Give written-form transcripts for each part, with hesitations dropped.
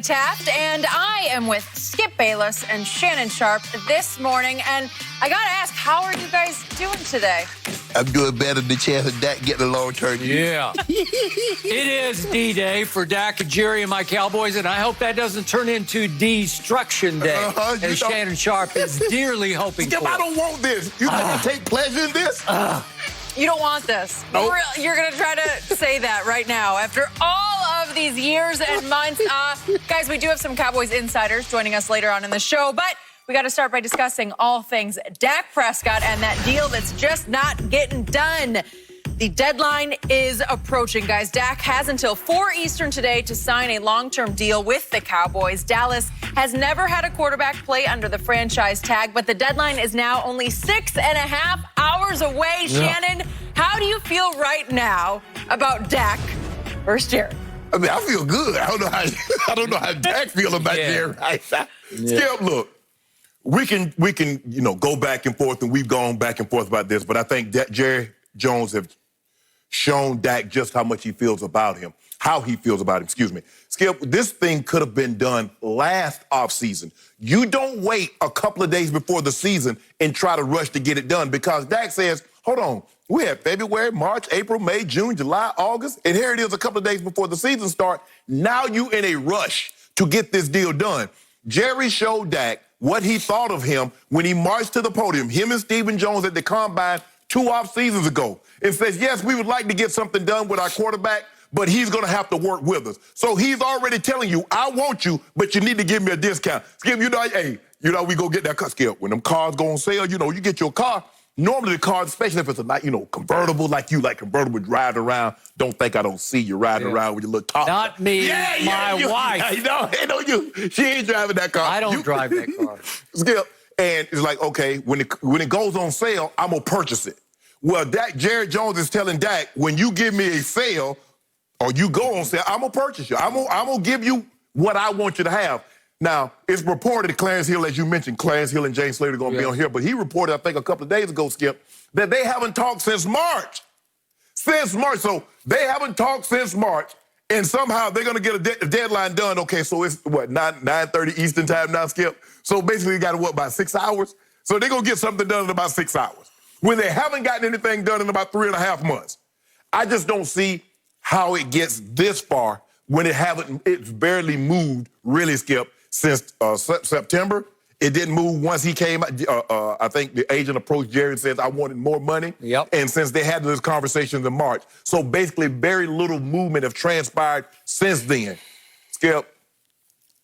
Taft, and I am with Skip Bayless and Shannon Sharp this morning. And I gotta ask, how are you guys doing today? I'm doing better than the chance of Dak getting a long-term deal. Yeah. It is D-Day for Dak and Jerry and my Cowboys, and I hope that doesn't turn into Destruction Day, as Shannon Sharp is dearly hoping Skip, for. I don't want this. You gonna take pleasure in this? You don't want this. Nope. You're gonna try to say that right now after all of these years and months. Guys, we do have some Cowboys insiders joining us later on in the show, but we got to start by discussing all things Dak Prescott and that deal that's just not getting done. The deadline is approaching, guys. Dak has until 4 Eastern today to sign a long-term deal with the Cowboys. Dallas has never had a quarterback play under the franchise tag, but the deadline is now only 6.5 hours away. Yeah. Shannon, how do you feel right now about Dak versus Jerry? I mean, I feel good. I don't know how Dak feel about Jerry right now. Skip, look, we can go back and forth, and we've gone back and forth about this, but I think Jerry Jones have shown Dak just how much he feels about him, how he feels about him, excuse me. Skip, this thing could have been done last offseason. You don't wait a couple of days before the season and try to rush to get it done, because Dak says, hold on, we have February, March, April, May, June, July, August, and here it is a couple of days before the season starts. Now you in a rush to get this deal done. Jerry showed Dak what he thought of him when he marched to the podium, him and Stephen Jones at the Combine 2 off seasons ago, and says, yes, we would like to get something done with our quarterback, but he's going to have to work with us. So he's already telling you, I want you, but you need to give me a discount. Skip, we go get that car. Skip, when them cars go on sale, you get your car. Normally the car, especially if it's a convertible like convertible driving around, don't think I don't see you riding around with your little top. Not me, my You. wife. She ain't driving that car. I don't drive that car. Skip, and it's like, okay, when it goes on sale, I'm going to purchase it. Well, Jerry Jones is telling Dak, when you give me a sale or you go on sale, I'm going to purchase you. I'm going to give you what I want you to have. Now, it's reported that Clarence Hill, as you mentioned, Clarence Hill and James Slater are going to be on here, but he reported, I think, a couple of days ago, Skip, that they haven't talked since March. Since March. So they haven't talked since March, and somehow they're going to get a deadline done. Okay, so it's, 9:30 Eastern time now, Skip? So basically, you got to, about 6 hours? So they're going to get something done in about 6 hours, when they haven't gotten anything done in about 3.5 months. I just don't see how it gets this far when it's barely moved, really, Skip, since September. It didn't move once he came. I think the agent approached Jerry and says, I wanted more money. Yep. And since they had those conversations in March. So basically, very little movement have transpired since then. Skip,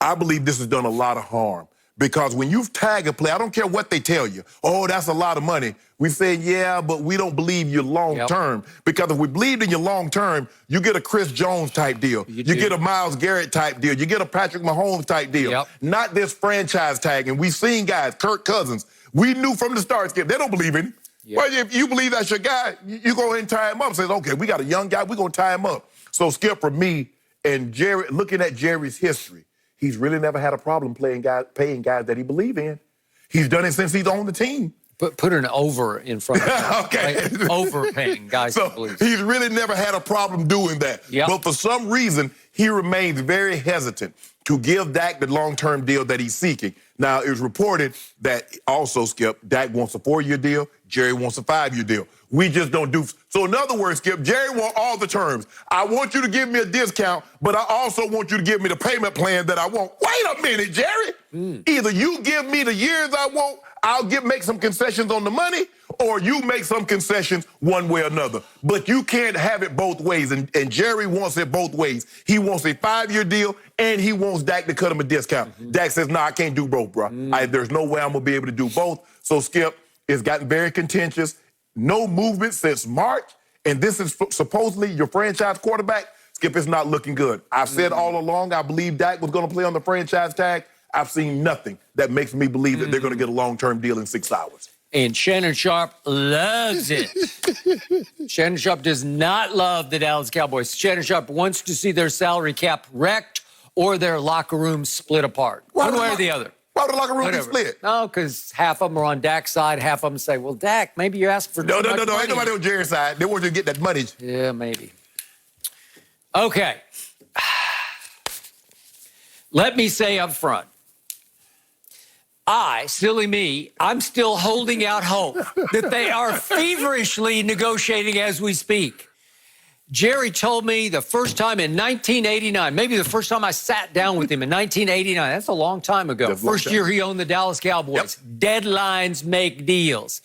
I believe this has done a lot of harm. Because when you tag a player, I don't care what they tell you. Oh, that's a lot of money. We say, yeah, but we don't believe you long-term. Yep. Because if we believed in you long-term, you get a Chris Jones type deal. You get a Myles Garrett type deal. You get a Patrick Mahomes type deal. Yep. Not this franchise tag. And we've seen guys, Kirk Cousins, we knew from the start, Skip, they don't believe in him. Yep. Well, if you believe that's your guy, you go ahead and tie him up. Says, okay, we got a young guy, we're going to tie him up. So, Skip, for me and Jerry, looking at Jerry's history, he's really never had a problem paying guys that he believes in. He's done it since he's on the team. Put an over in front of him. Okay. Like overpaying guys. So he's really never had a problem doing that. Yep. But for some reason, he remains very hesitant to give Dak the long-term deal that he's seeking. Now, it was reported that also, Skip, Dak wants a 4-year deal, Jerry wants a 5-year deal. We just don't do. So in other words, Skip, Jerry wants all the terms. I want you to give me a discount, but I also want you to give me the payment plan that I want. Wait a minute, Jerry. Either you give me the years I want, I'll make some concessions on the money, or you make some concessions one way or another. But you can't have it both ways, and Jerry wants it both ways. He wants a 5-year deal, and he wants Dak to cut him a discount. Dak says, no, I can't do both, bro. There's no way I'm going to be able to do both. So, Skip, it's gotten very contentious. No movement since March, and this is supposedly your franchise quarterback. Skip, it's not looking good. I've said all along I believe Dak was going to play on the franchise tag. I've seen nothing that makes me believe that they're going to get a long-term deal in 6 hours. And Shannon Sharp loves it. Shannon Sharp does not love the Dallas Cowboys. Shannon Sharp wants to see their salary cap wrecked or their locker room split apart. One way or the other. Why would the locker room be split? No, because half of them are on Dak's side, half of them say, well, Dak, maybe you asked for No. money. Ain't nobody on Jerry's side. They want you to get that money. Yeah, maybe. Okay. Let me say up front, silly me, I'm still holding out hope that they are feverishly negotiating as we speak. Jerry told me the first time in 1989, maybe the first time I sat down with him in 1989. That's a long time ago. First year he owned the Dallas Cowboys. Yep. Deadlines make deals.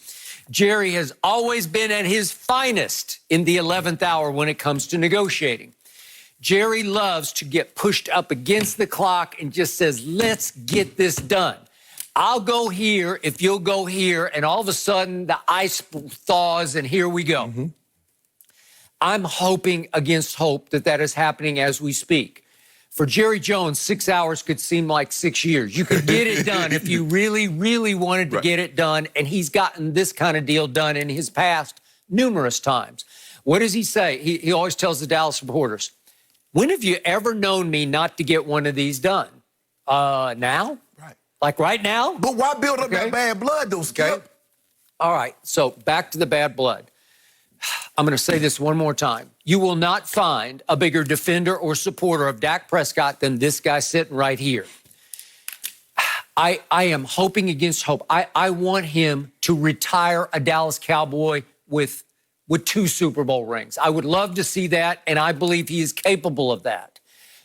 Jerry has always been at his finest in the 11th hour when it comes to negotiating. Jerry loves to get pushed up against the clock and just says, let's get this done. I'll go here if you'll go here. And all of a sudden the ice thaws and here we go. Mm-hmm. I'm hoping against hope that that is happening as we speak. For Jerry Jones, 6 hours could seem like 6 years. You could get it done if you really, really wanted to get it done. And he's gotten this kind of deal done in his past numerous times. What does he say? He always tells the Dallas reporters, when have you ever known me not to get one of these done? Now? Right. Like right now? But why build up that bad blood, though, Skip? Okay. All right, so back to the bad blood. I'm going to say this one more time. You will not find a bigger defender or supporter of Dak Prescott than this guy sitting right here. I am hoping against hope. I want him to retire a Dallas Cowboy with 2 Super Bowl rings. I would love to see that, and I believe he is capable of that.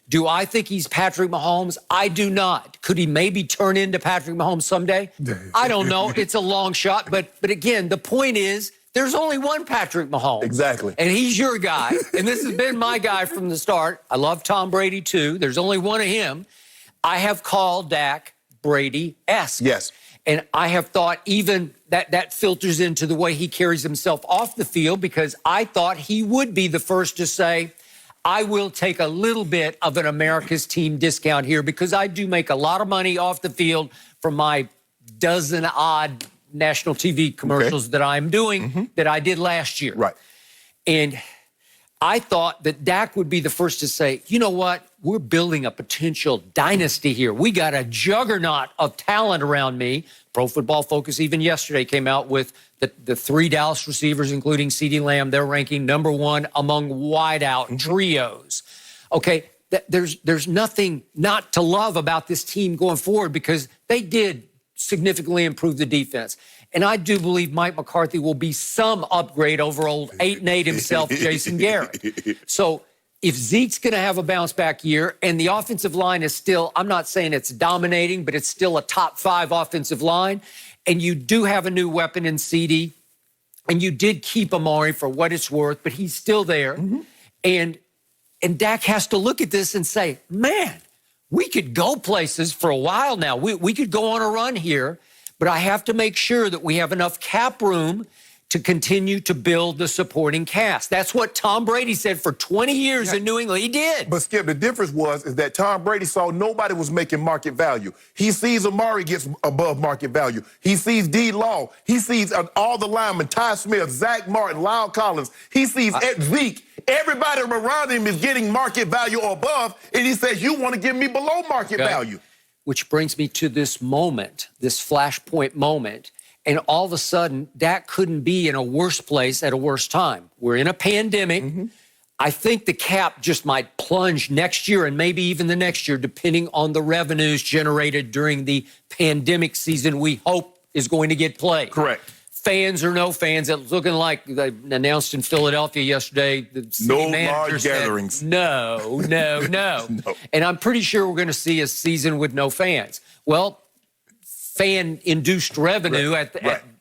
Do I think he's Patrick Mahomes? I do not. Could he maybe turn into Patrick Mahomes someday? I don't know. It's a long shot. But again, the point is, there's only one Patrick Mahomes. Exactly. And he's your guy. And this has been my guy from the start. I love Tom Brady, too. There's only one of him. I have called Dak Brady-esque. Yes. And I have thought even that filters into the way he carries himself off the field, because I thought he would be the first to say, I will take a little bit of an America's team discount here because I do make a lot of money off the field from my dozen-odd national TV commercials that I'm doing that I did last year. Right. And I thought that Dak would be the first to say, you know what? We're building a potential dynasty here. We got a juggernaut of talent around me. Pro Football Focus even yesterday came out with the 3 Dallas receivers, including CeeDee Lamb. They're ranking #1 among wideout trios. Okay, there's nothing not to love about this team going forward because they did significantly improve the defense. And I do believe Mike McCarthy will be some upgrade over old 8-8 himself, Jason Garrett. So if Zeke's going to have a bounce-back year and the offensive line is still, I'm not saying it's dominating, but it's still a top 5 offensive line, and you do have a new weapon in CeeDee, and you did keep Amari for what it's worth, but he's still there. And Dak has to look at this and say, man, we could go places for a while now. We could go on a run here, but I have to make sure that we have enough cap room to continue to build the supporting cast. That's what Tom Brady said for 20 years in New England. He did. But, Skip, the difference is that Tom Brady saw nobody was making market value. He sees Amari gets above market value. He sees D. Law. He sees all the linemen, Ty Smith, Zach Martin, Lyle Collins. He sees Zeke. Everybody around him is getting market value or above, and he says, you want to give me below market value. Which brings me to this moment, this flashpoint moment. And all of a sudden, Dak couldn't be in a worse place at a worse time. We're in a pandemic. I think the cap just might plunge next year and maybe even the next year, depending on the revenues generated during the pandemic season we hope is going to get played. Correct. Fans or no fans, it's looking like they announced in Philadelphia yesterday. The city manager said, gatherings. No. And I'm pretty sure we're going to see a season with no fans. Well, fan-induced revenue at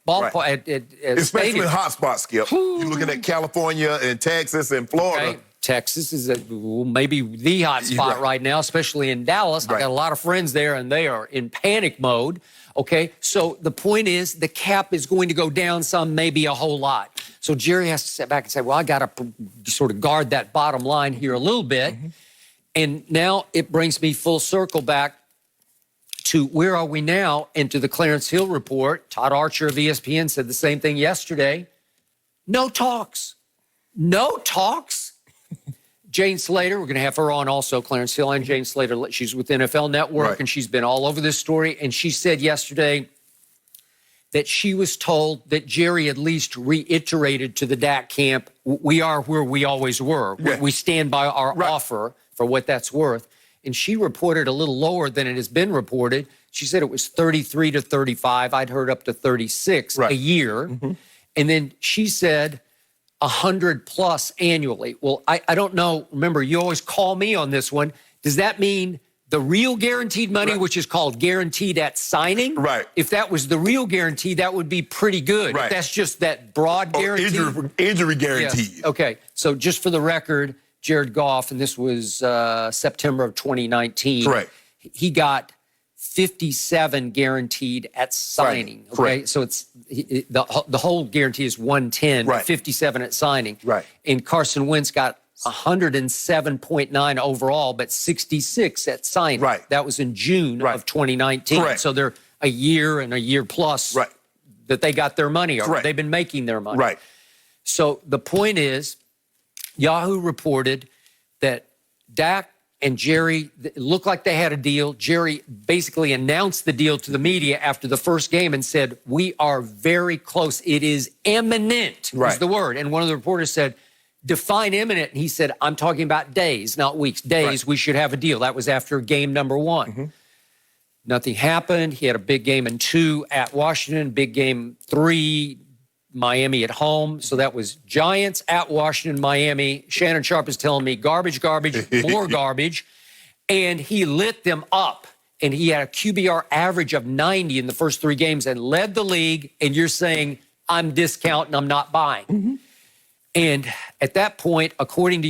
ballpark, at especially in hot spots, Skip. You're looking at California and Texas and Florida. Okay. Texas is maybe the hot spot right now, especially in Dallas. I got a lot of friends there, and they are in panic mode. Okay, so the point is the cap is going to go down some, maybe a whole lot. So Jerry has to sit back and say, well, I got to sort of guard that bottom line here a little bit. And now it brings me full circle back to where are we now, and to the Clarence Hill report. Todd Archer of ESPN said the same thing yesterday. No talks. No talks. Jane Slater, we're going to have her on also, Clarence Hill and Jane Slater. She's with NFL Network, and she's been all over this story. And she said yesterday that she was told that Jerry at least reiterated to the Dak camp, we are where we always were. We stand by our offer for what that's worth. and she reported a little lower than it has been reported. She said it was 33 to 35. I'd heard up to 36 a year. And then she said 100 plus annually. Well, I don't know. Remember, you always call me on this one. Does that mean the real guaranteed money, which is called guaranteed at signing? Right. If that was the real guarantee, that would be pretty good. Right. If that's just that broad guarantee. Injury guarantee. Yes. Okay. So just for the record, Jared Goff, and this was September of 2019. Correct. He got 57 guaranteed at signing. Right. Okay. Correct. So it's the whole guarantee is 110, Right. 57 at signing. Right. And Carson Wentz got 107.9 overall, but 66 at signing. Right. That was in June of 2019. Correct. So they're a year and a year plus that they got their money already. Correct. They've been making their money. Right. So the point is, Yahoo reported that Dak and Jerry, it looked like they had a deal. Jerry basically announced the deal to the media after the first game and said, we are very close. It is imminent, was the word. And one of the reporters said, define imminent. And he said, I'm talking about days, not weeks. Days, we should have a deal. That was after game number 1. Nothing happened. He had a big game in 2 at Washington, big game 3, Miami at home. So that was Giants at Washington, Miami. Shannon Sharp is telling me garbage, more garbage. And he lit them up. And he had a QBR average of 90 in the first 3 games and led the league. And you're saying, I'm discounting, I'm not buying. And at that point, according to